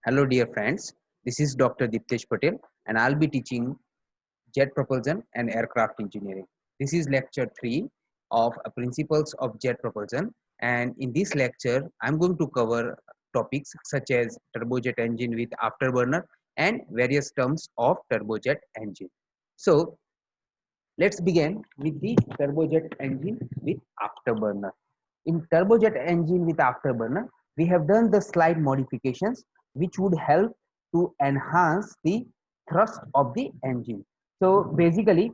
Hello dear friends, this is Dr. Diptesh Patel and I'll be teaching jet propulsion and aircraft engineering. This is lecture 3 of principles of jet propulsion, and in this lecture I'm going to cover topics such as turbojet engine with afterburner and various terms of turbojet engine. So let's begin with the turbojet engine with afterburner. In turbojet engine with afterburner, we have done the slight modifications which would help to enhance the thrust of the engine. So basically,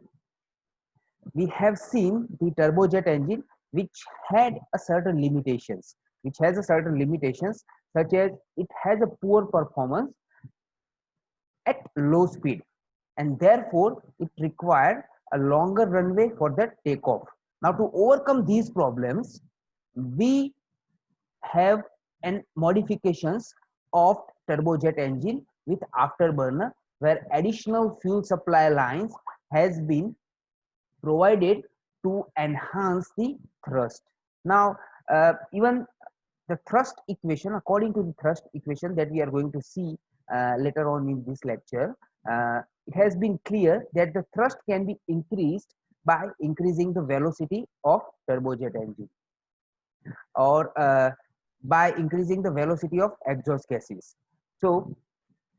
we have seen the turbojet engine which had a certain limitations, which has a certain limitations such as it has a poor performance at low speed, and therefore it required a longer runway for the takeoff. Now to overcome these problems, we have an modifications of turbojet engine with afterburner where additional fuel supply lines has been provided to enhance the thrust. Now even the thrust equation, according to the thrust equation that we are going to see later on in this lecture, it has been clear that the thrust can be increased by increasing the velocity of turbojet engine, or by increasing the velocity of exhaust gases. So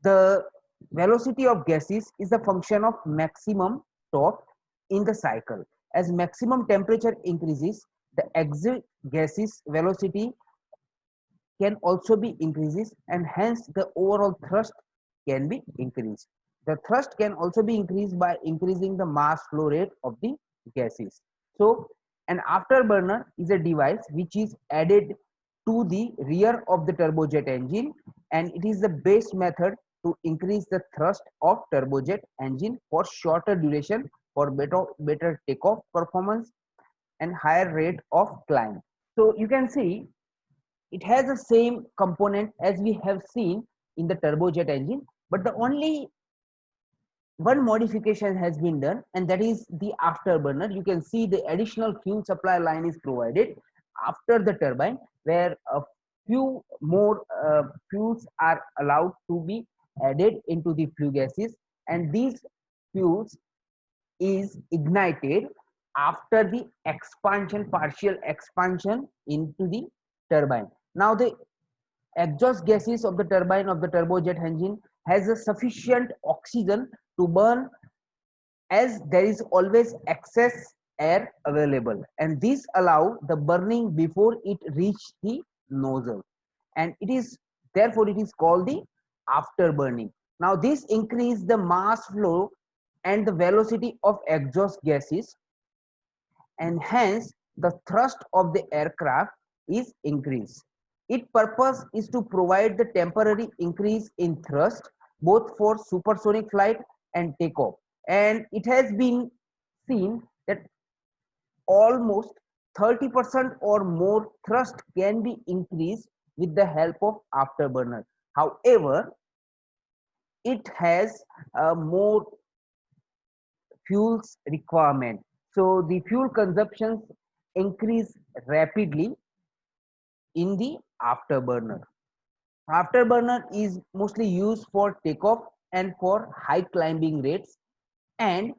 the velocity of gases is a function of maximum torque in the cycle. As maximum temperature increases, the exit gases velocity can also be increases, and hence the overall thrust can be increased. The thrust can also be increased by increasing the mass flow rate of the gases. So an afterburner is a device which is added to the rear of the turbojet engine, and it is the best method to increase the thrust of turbojet engine for shorter duration, for better takeoff performance and higher rate of climb. So you can see it has the same component as we have seen in the turbojet engine, but the only one modification has been done, and that is the afterburner. You can see the additional fuel supply line is provided after the turbine, where a few more fuels are allowed to be added into the flue gases, and these fuels is ignited after the expansion, partial expansion into the turbine. Now the exhaust gases of the turbine of the turbojet engine has a sufficient oxygen to burn, as there is always excess air available, and this allow the burning before it reach the nozzle, and it is therefore it is called the afterburning. Now this increase the mass flow and the velocity of exhaust gases, and hence the thrust of the aircraft is increased. Its purpose is to provide the temporary increase in thrust both for supersonic flight and takeoff, and it has been seen that almost 30% or more thrust can be increased with the help of afterburner. However, it has a more fuels requirement, so the fuel consumptions increase rapidly in the afterburner. Afterburner is mostly used for takeoff and for high climbing rates, and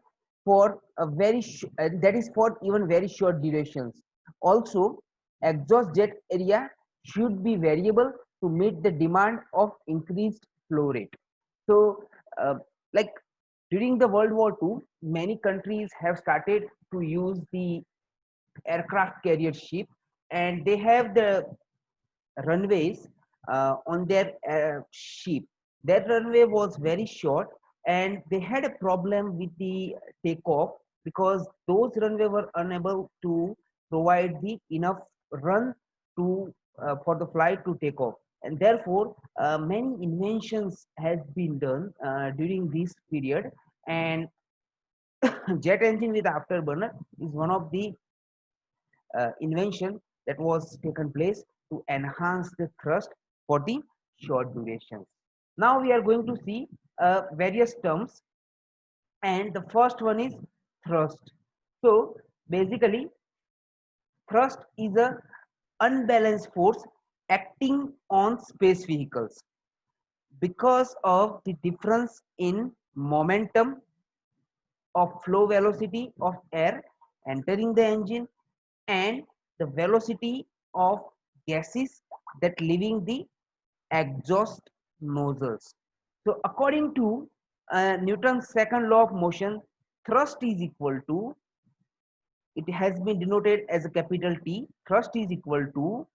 for a that is for even very short durations. Also, exhaust jet area should be variable to meet the demand of increased flow rate. So like during the World War II, many countries have started to use the aircraft carrier ship, and they have the runways on their ship. That runway was very short, and they had a problem with the takeoff because those runway were unable to provide the enough run to for the flight to take off, and therefore many inventions has been done during this period, and jet engine with afterburner is one of the invention that was taken place to enhance the thrust for the short durations. Now we are going to see various terms, and the first one is thrust. So basically, thrust is a unbalanced force acting on space vehicles. because of the difference in momentum of flow velocity of air entering the engine and the velocity of gases that leaving the exhaust nozzles. So according to Newton's second law of motion, thrust is equal to, it has been denoted as a capital T. Thrust is equal to,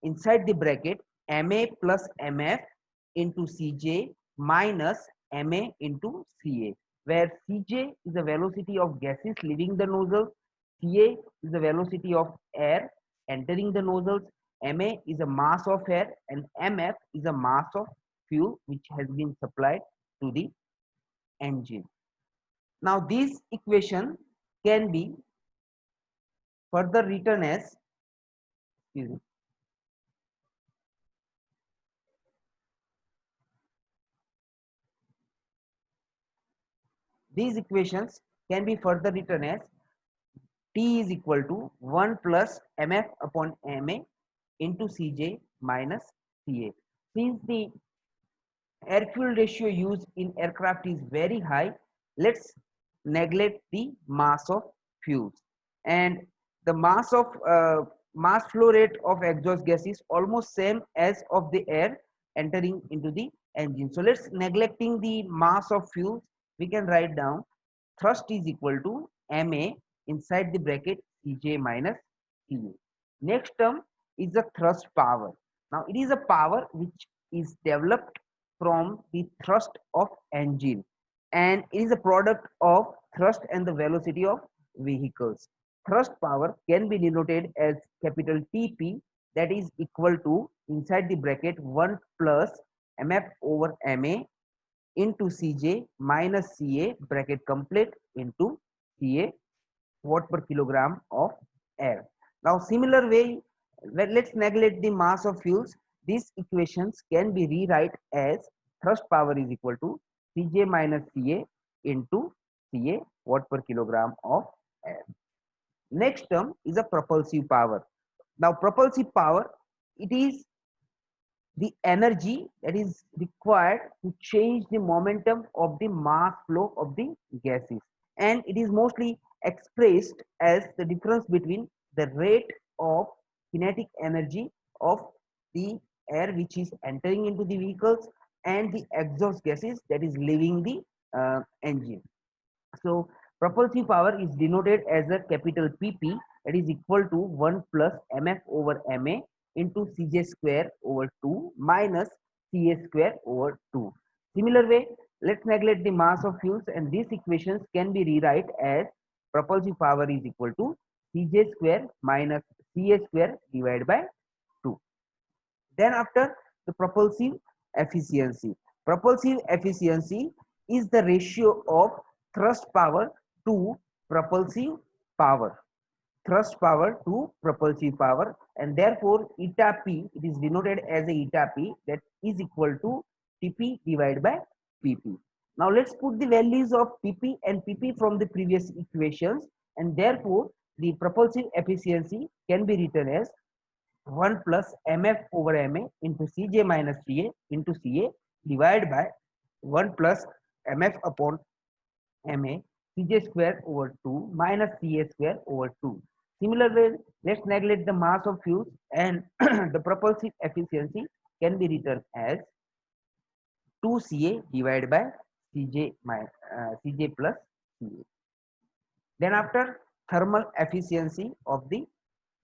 inside the bracket, ma plus mf into cj minus ma into ca, where cj is the velocity of gases leaving the nozzle, ca is the velocity of air entering the nozzles, ma is a mass of air, and mf is a mass of fuel which has been supplied to the engine. Now this equation can be further written as, excuse me, these equations can be further written as T is equal to 1 plus mf upon ma into Cj minus Ca. Since the air fuel ratio used in aircraft is very high, let's neglect the mass of fuels, and the mass flow rate of exhaust gas is almost same as of the air entering into the engine. So let's neglecting the mass of fuels, we can write down thrust is equal to ma inside the bracket Cj minus Ca. Next term is the thrust power. Now it is a power which is developed from the thrust of engine, and it is a product of thrust and the velocity of vehicles. Thrust power can be denoted as capital TP, that is equal to, inside the bracket, 1 plus mf over ma into Cj minus Ca bracket complete into Ca watt per kilogram of air. Now similar way, let's neglect the mass of fuels. These equations can be rewrite as thrust power is equal to Cj minus Ca into Ca watt per kilogram of air. Next term is a propulsive power. Now propulsive power, it is the energy that is required to change the momentum of the mass flow of the gases, and it is mostly expressed as the difference between the rate of kinetic energy of the air which is entering into the vehicles and the exhaust gases that is leaving the engine. So propulsive power is denoted as a capital PP, that is equal to 1 plus mf over ma into Cj square over 2 minus Ca square over 2. Similar way, let's neglect the mass of fuels, and these equations can be rewrite as propulsive power is equal to Cj square minus Ca square divided by 2. Then after, the propulsive efficiency. Propulsive efficiency is the ratio of thrust power to propulsive power. Thrust power to propulsive power, and therefore eta P, it is denoted as a eta P, that is equal to Tp divided by Pp. Now let's put the values of Pp and Pp from the previous equations, and therefore the propulsive efficiency can be written as 1 plus mf over ma into Cj minus Ca into Ca divided by 1 plus mf upon ma Cj square over 2 minus Ca square over 2. Similarly, let's neglect the mass of fuels, and the propulsive efficiency can be written as 2Ca divided by Cj plus Ca. Then after, thermal efficiency of the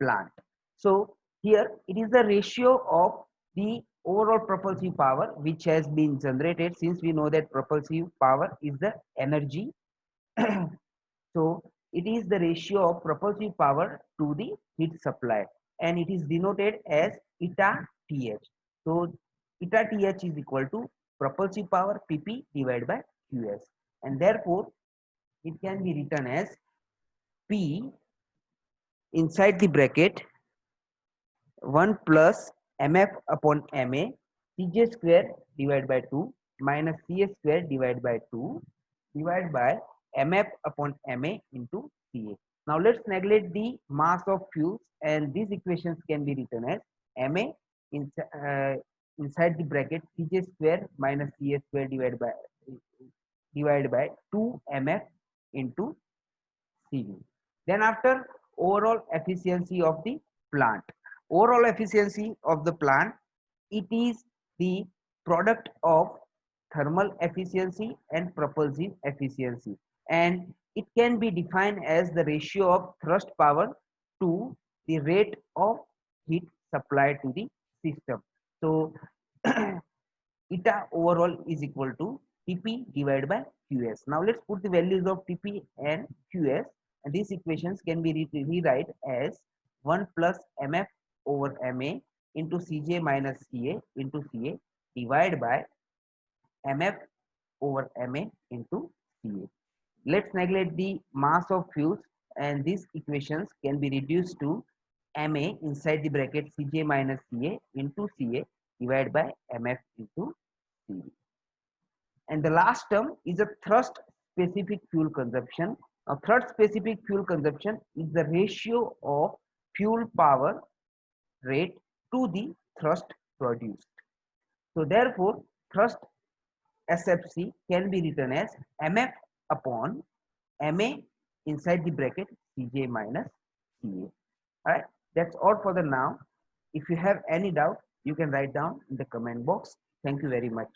plant. So here it is the ratio of the overall propulsive power which has been generated, since we know that propulsive power is the energy. So it is the ratio of propulsive power to the heat supply, and it is denoted as eta Th. So eta Th is equal to propulsive power Pp divided by Qs, and therefore it can be written as P inside the bracket 1 plus mf upon ma Cj square divided by 2 minus Cs square divided by 2 divided by mf upon ma into Ca. Now let's neglect the mass of fuels, and these equations can be written as ma inside the bracket Cj square minus Ca square divided by 2 mf into Cv. Then after, overall efficiency of the plant. Overall efficiency of the plant, it is the product of thermal efficiency and propulsive efficiency, and it can be defined as the ratio of thrust power to the rate of heat supplied to the system. So eta overall is equal to Tp divided by Qs. Now let's put the values of Tp and Qs, and these equations can be rewrite as 1 plus mf over ma into Cj minus Ca into Ca divided by mf over ma into Ca. Let's neglect the mass of fuels, and these equations can be reduced to ma inside the bracket Cj minus Ca into Ca divided by mf into Cv. And the last term is a thrust specific fuel consumption. Now, thrust specific fuel consumption is the ratio of fuel power rate to the thrust produced. So therefore, thrust SFC can be written as mf upon ma inside the bracket Cj minus Ca. Alright, that's all for the now. If you have any doubt, you can write down in the comment box. Thank you very much.